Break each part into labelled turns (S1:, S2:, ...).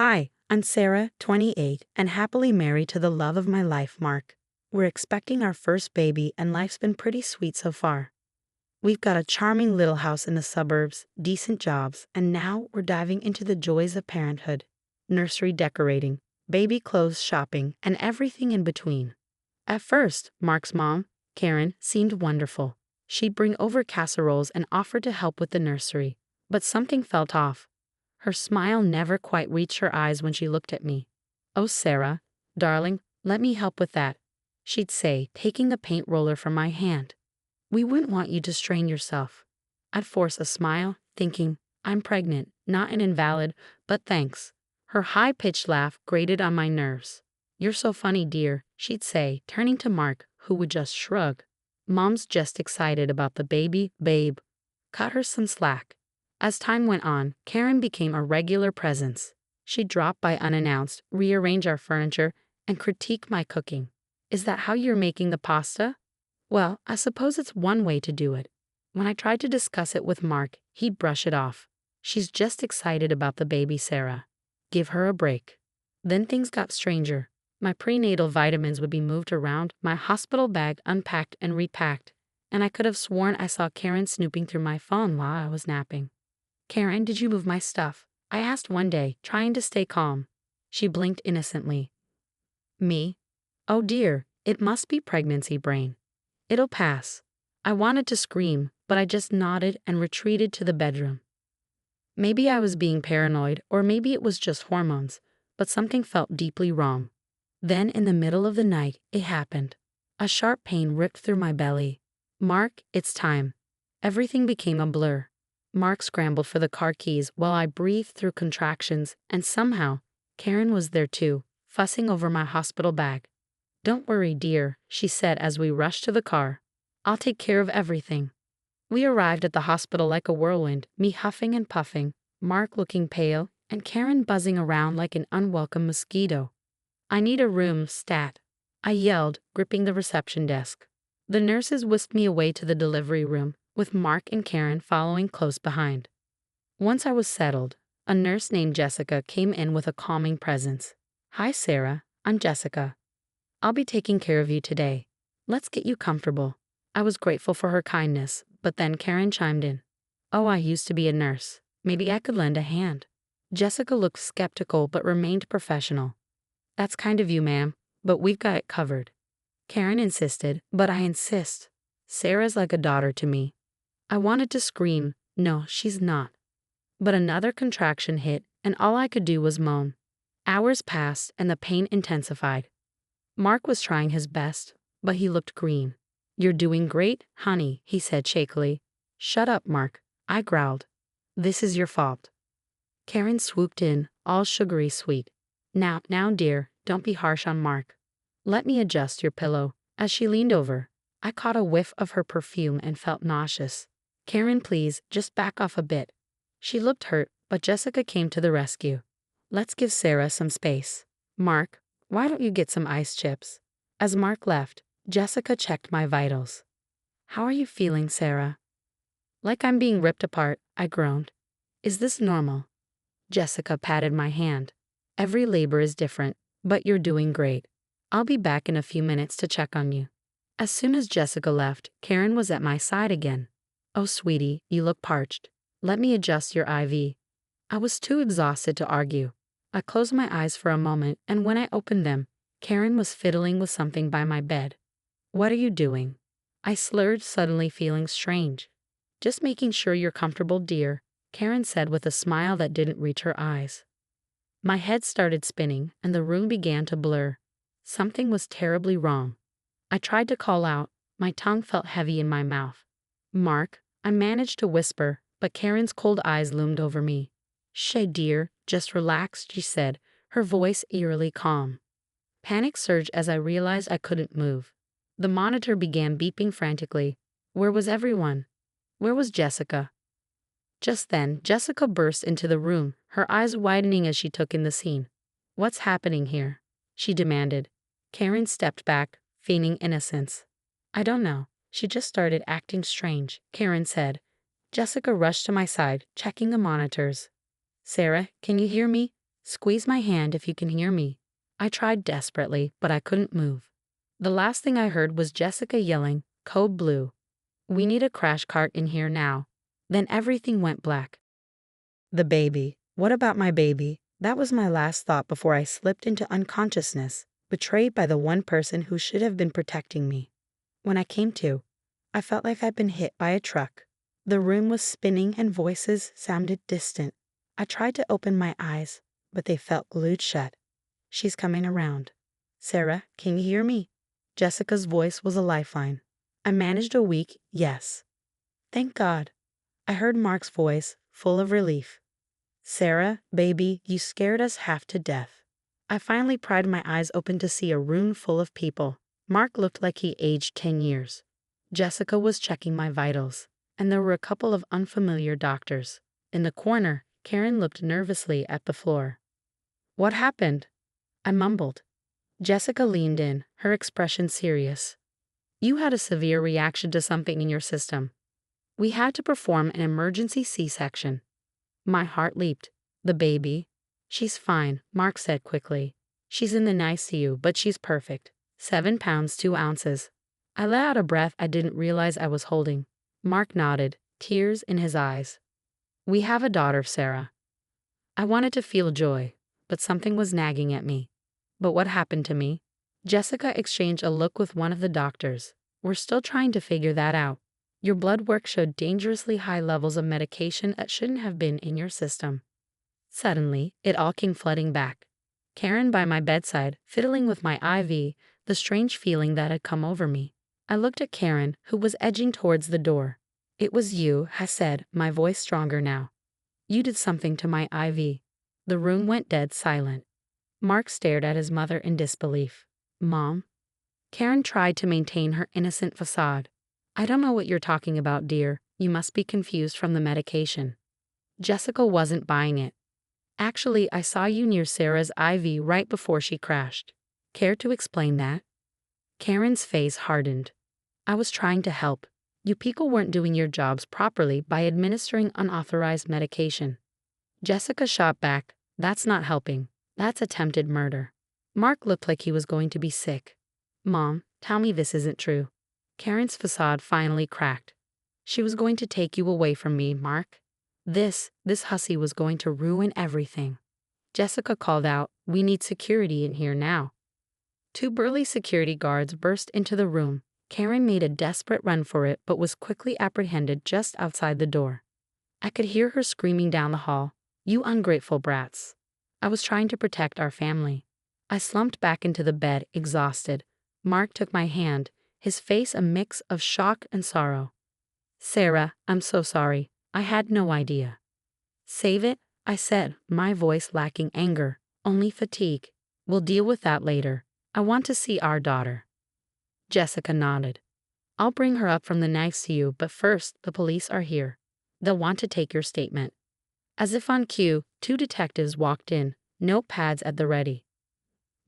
S1: Hi, I'm Sarah, 28, and happily married to the love of my life, Mark. We're expecting our first baby, and life's been pretty sweet so far. We've got a charming little house in the suburbs, decent jobs, and now we're diving into the joys of parenthood: nursery decorating, baby clothes shopping, and everything in between. At first, Mark's mom, Karen, seemed wonderful. She'd bring over casseroles and offer to help with the nursery, but something felt off. Her smile never quite reached her eyes when she looked at me. "Oh, Sarah, darling, let me help with that," she'd say, taking the paint roller from my hand. "We wouldn't want you to strain yourself." I'd force a smile, thinking, I'm pregnant, not an invalid, but thanks. Her high-pitched laugh grated on my nerves. "You're so funny, dear," she'd say, turning to Mark, who would just shrug. "Mom's just excited about the baby, babe. Cut her some slack." As time went on, Karen became a regular presence. She'd drop by unannounced, rearrange our furniture, and critique my cooking. "Is that how you're making the pasta?" "Well, I suppose it's one way to do it." When I tried to discuss it with Mark, he'd brush it off. "She's just excited about the baby, Sarah. Give her a break." Then things got stranger. My prenatal vitamins would be moved around, my hospital bag unpacked and repacked, and I could have sworn I saw Karen snooping through my phone while I was napping. "Karen, did you move my stuff?" I asked one day, trying to stay calm. She blinked innocently. "Me? Oh dear, it must be pregnancy brain. It'll pass." I wanted to scream, but I just nodded and retreated to the bedroom. Maybe I was being paranoid, or maybe it was just hormones, but something felt deeply wrong. Then, in the middle of the night, it happened. A sharp pain ripped through my belly. "Mark, it's time." Everything became a blur. Mark scrambled for the car keys while I breathed through contractions, and somehow, Karen was there too, fussing over my hospital bag. "Don't worry, dear," she said as we rushed to the car. "I'll take care of everything." We arrived at the hospital like a whirlwind, me huffing and puffing, Mark looking pale, and Karen buzzing around like an unwelcome mosquito. "I need a room, stat," I yelled, gripping the reception desk. The nurses whisked me away to the delivery room, with Mark and Karen following close behind. Once I was settled, a nurse named Jessica came in with a calming presence. "Hi, Sarah, I'm Jessica. I'll be taking care of you today. Let's get you comfortable." I was grateful for her kindness, but then Karen chimed in. "Oh, I used to be a nurse. Maybe I could lend a hand." Jessica looked skeptical but remained professional. "That's kind of you, ma'am, but we've got it covered." Karen insisted, but I insist. "Sarah's like a daughter to me." I wanted to scream, "No, she's not." But another contraction hit, and all I could do was moan. Hours passed, and the pain intensified. Mark was trying his best, but he looked green. "You're doing great, honey," he said shakily. "Shut up, Mark," I growled. "This is your fault." Karen swooped in, all sugary sweet. Now, dear, don't be harsh on Mark. Let me adjust your pillow." As she leaned over, I caught a whiff of her perfume and felt nauseous. "Karen, please, just back off a bit." She looked hurt, but Jessica came to the rescue. "Let's give Sarah some space. Mark, why don't you get some ice chips?" As Mark left, Jessica checked my vitals. "How are you feeling, Sarah?" "Like I'm being ripped apart," I groaned. "Is this normal?" Jessica patted my hand. "Every labor is different, but you're doing great. I'll be back in a few minutes to check on you." As soon as Jessica left, Karen was at my side again. "Oh, sweetie, you look parched. Let me adjust your IV." I was too exhausted to argue. I closed my eyes for a moment, and when I opened them, Karen was fiddling with something by my bed. "What are you doing?" I slurred, suddenly feeling strange. "Just making sure you're comfortable, dear," Karen said with a smile that didn't reach her eyes. My head started spinning, and the room began to blur. Something was terribly wrong. I tried to call out. My tongue felt heavy in my mouth. "Mark," I managed to whisper, but Karen's cold eyes loomed over me. "Shay, dear, just relax," she said, her voice eerily calm. Panic surged as I realized I couldn't move. The monitor began beeping frantically. Where was everyone? Where was Jessica? Just then, Jessica burst into the room, her eyes widening as she took in the scene. "What's happening here?" she demanded. Karen stepped back, feigning innocence. "I don't know. She just started acting strange," Karen said. Jessica rushed to my side, checking the monitors. "Sarah, can you hear me?" Squeeze my hand if you can hear me. I tried desperately, but I couldn't move. The last thing I heard was Jessica yelling, "Code Blue. We need a crash cart in here now." Then everything went black. The baby. What about my baby? That was my last thought before I slipped into unconsciousness, betrayed by the one person who should have been protecting me. When I came to, I felt like I'd been hit by a truck. The room was spinning and voices sounded distant. I tried to open my eyes, but they felt glued shut. She's coming around. Sarah, can you hear me? Jessica's voice was a lifeline. I managed a weak yes. Thank God. I heard Mark's voice, full of relief. Sarah, baby, you scared us half to death. I finally pried my eyes open to see a room full of people. Mark looked like he aged 10 years. Jessica was checking my vitals, and there were a couple of unfamiliar doctors. In the corner, Karen looked nervously at the floor. What happened? I mumbled. Jessica leaned in, her expression serious. You had a severe reaction to something in your system. We had to perform an emergency C-section. My heart leaped. The baby? She's fine, Mark said quickly. She's in the ICU, but she's perfect. 7 pounds 2 ounces. I let out a breath I didn't realize I was holding. Mark nodded, tears in his eyes. We have a daughter, Sarah. I wanted to feel joy, but something was nagging at me. But what happened to me? Jessica exchanged a look with one of the doctors. We're still trying to figure that out. Your blood work showed dangerously high levels of medication that shouldn't have been in your system. Suddenly, it all came flooding back. Karen by my bedside, fiddling with my IV, the strange feeling that had come over me. I looked at Karen, who was edging towards the door. It was you, I said, my voice stronger now. You did something to my IV. The room went dead silent. Mark stared at his mother in disbelief. Mom? Karen tried to maintain her innocent facade. I don't know what you're talking about, dear. You must be confused from the medication. Jessica wasn't buying it. Actually, I saw you near Sarah's IV right before she crashed. Care to explain that? Karen's face hardened. I was trying to help. You people weren't doing your jobs properly by administering unauthorized medication. Jessica shot back. That's not helping. That's attempted murder. Mark looked like he was going to be sick. Mom, tell me this isn't true. Karen's facade finally cracked. She was going to take you away from me, Mark. This hussy was going to ruin everything. Jessica called out, we need security in here now. 2 burly security guards burst into the room. Karen made a desperate run for it but was quickly apprehended just outside the door. I could hear her screaming down the hall, you ungrateful brats. I was trying to protect our family. I slumped back into the bed, exhausted. Mark took my hand, his face a mix of shock and sorrow. Sarah, I'm so sorry. I had no idea. Save it, I said, my voice lacking anger, only fatigue. We'll deal with that later. I want to see our daughter. Jessica nodded. I'll bring her up from the ICU, but first, the police are here. They'll want to take your statement. As if on cue, 2 detectives walked in, notepads at the ready.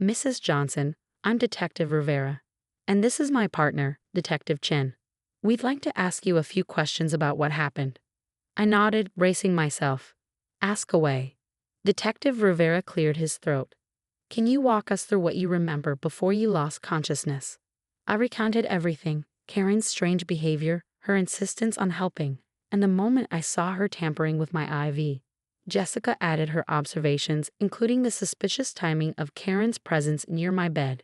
S1: Mrs. Johnson, I'm Detective Rivera. And this is my partner, Detective Chen. We'd like to ask you a few questions about what happened. I nodded, bracing myself. Ask away. Detective Rivera cleared his throat. Can you walk us through what you remember before you lost consciousness? I recounted everything, Karen's strange behavior, her insistence on helping, and the moment I saw her tampering with my IV. Jessica added her observations, including the suspicious timing of Karen's presence near my bed.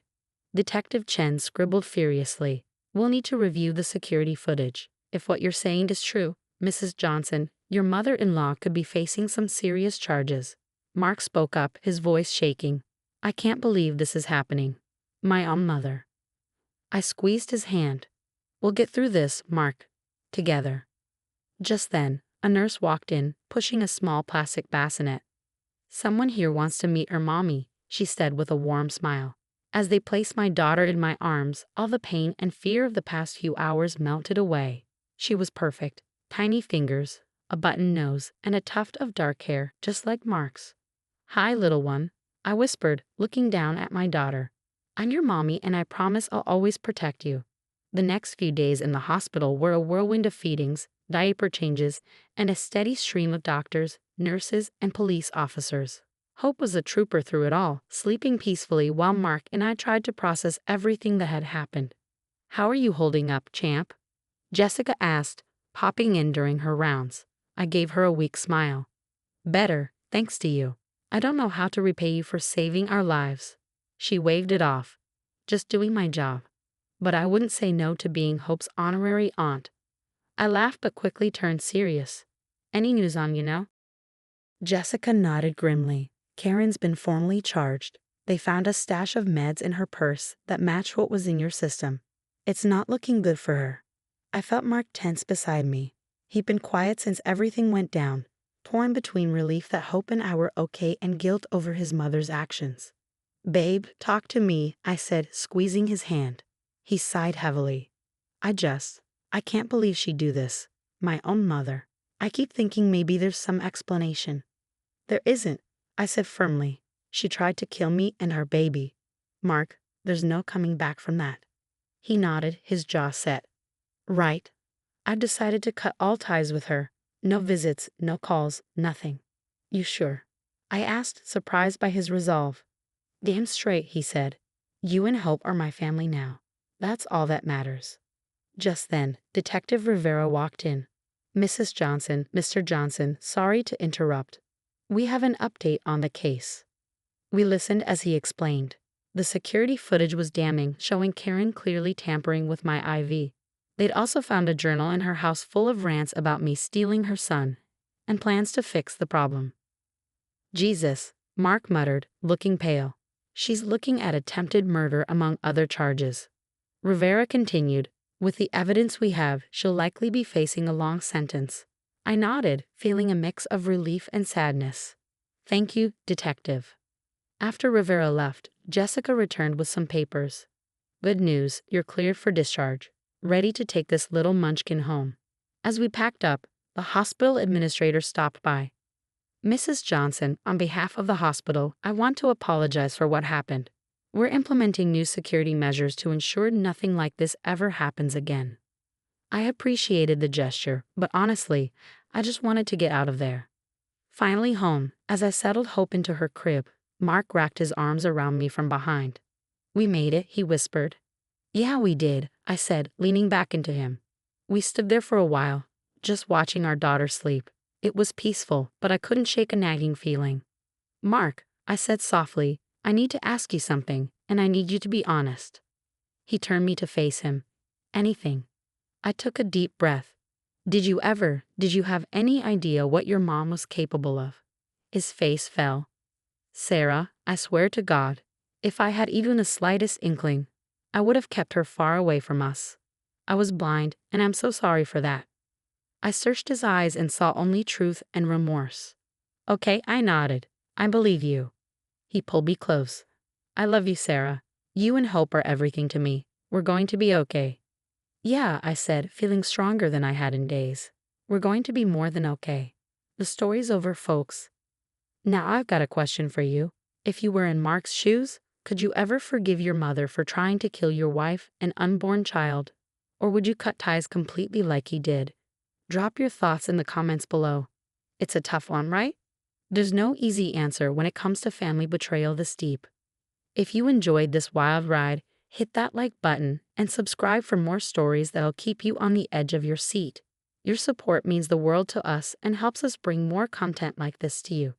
S1: Detective Chen scribbled furiously. We'll need to review the security footage. If what you're saying is true, Mrs. Johnson, your mother-in-law could be facing some serious charges. Mark spoke up, his voice shaking. I can't believe this is happening. My own mother. I squeezed his hand. We'll get through this, Mark. Together. Just then, a nurse walked in, pushing a small plastic bassinet. Someone here wants to meet her mommy, she said with a warm smile. As they placed my daughter in my arms, all the pain and fear of the past few hours melted away. She was perfect. Tiny fingers, a button nose, and a tuft of dark hair, just like Mark's. Hi, little one, I whispered, looking down at my daughter. I'm your mommy and I promise I'll always protect you. The next few days in the hospital were a whirlwind of feedings, diaper changes, and a steady stream of doctors, nurses, and police officers. Hope was a trooper through it all, sleeping peacefully while Mark and I tried to process everything that had happened. "How are you holding up, champ?" Jessica asked, popping in during her rounds. I gave her a weak smile. "Better, thanks to you. I don't know how to repay you for saving our lives." She waved it off. "Just doing my job." But I wouldn't say no to being Hope's honorary aunt. I laughed but quickly turned serious. "Any news on you now?" Jessica nodded grimly. "Karen's been formally charged. They found a stash of meds in her purse that matched what was in your system. It's not looking good for her." I felt Mark tense beside me. He'd been quiet since everything went down, torn between relief that Hope and I were okay and guilt over his mother's actions. "Babe, talk to me," I said, squeezing his hand. He sighed heavily. I can't believe she'd do this. My own mother. I keep thinking maybe there's some explanation." "There isn't," I said firmly. "She tried to kill me and our baby. Mark, there's no coming back from that." He nodded, his jaw set. "Right. I've decided to cut all ties with her. No visits, no calls, nothing." "You sure?" I asked, surprised by his resolve. "Damn straight," he said. "You and Hope are my family now. That's all that matters." Just then, Detective Rivera walked in. "Mrs. Johnson, Mr. Johnson, sorry to interrupt. We have an update on the case." We listened as he explained. The security footage was damning, showing Karen clearly tampering with my IV. They'd also found a journal in her house full of rants about me stealing her son, and plans to fix the problem. "Jesus," Mark muttered, looking pale. "She's looking at attempted murder among other charges." Rivera continued, "With the evidence we have, she'll likely be facing a long sentence." I nodded, feeling a mix of relief and sadness. "Thank you, Detective." After Rivera left, Jessica returned with some papers. "Good news, you're cleared for discharge. Ready to take this little munchkin home." As we packed up, the hospital administrator stopped by. "Mrs. Johnson, on behalf of the hospital, I want to apologize for what happened. We're implementing new security measures to ensure nothing like this ever happens again." I appreciated the gesture, but honestly, I just wanted to get out of there. Finally home, as I settled Hope into her crib, Mark wrapped his arms around me from behind. "We made it," he whispered. "Yeah, we did," I said, leaning back into him. We stood there for a while, just watching our daughter sleep. It was peaceful, but I couldn't shake a nagging feeling. "Mark," I said softly, "I need to ask you something, and I need you to be honest." He turned me to face him. "Anything." I took a deep breath. Did you have any idea what your mom was capable of?" His face fell. "Sarah, I swear to God, if I had even the slightest inkling, I would have kept her far away from us. I was blind, and I'm so sorry for that." I searched his eyes and saw only truth and remorse. "Okay," I nodded. "I believe you." He pulled me close. "I love you, Sarah. You and Hope are everything to me. We're going to be okay." "Yeah," I said, feeling stronger than I had in days. "We're going to be more than okay. The story's over, folks." Now I've got a question for you. If you were in Mark's shoes, could you ever forgive your mother for trying to kill your wife and unborn child? Or would you cut ties completely like he did? Drop your thoughts in the comments below. It's a tough one, right? There's no easy answer when it comes to family betrayal this deep. If you enjoyed this wild ride, hit that like button and subscribe for more stories that'll keep you on the edge of your seat. Your support means the world to us and helps us bring more content like this to you.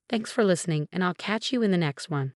S1: Thanks for listening, and I'll catch you in the next one.